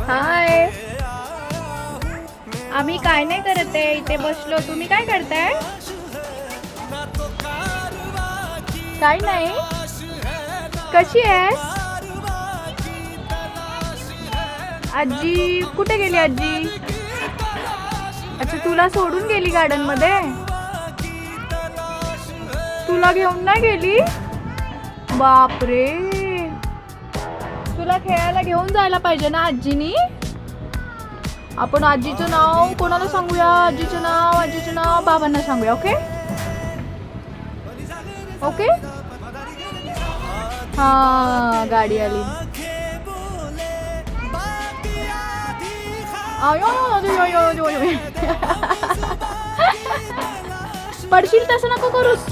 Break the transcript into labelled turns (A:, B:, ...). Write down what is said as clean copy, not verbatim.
A: हाय. आम्ही काय नाही करत आहे, इथे बसलो. तुम्ही काय करताय? काय नाही. कशी आहेस? आजी कुठे गेली आजी? अच्छा, तुला सोडून गेली गार्डन मध्ये? तुला घेऊन नाही गेली? बापरे, तुला खेळायला घेऊन जायला पाहिजे ना आजीनी. आपण आजीचं नाव कोणाला सांगूया? आजीचं नाव बाबांना सांगूया. Okay okay. हा, गाडी आली. पडशील, तसं नको करूस.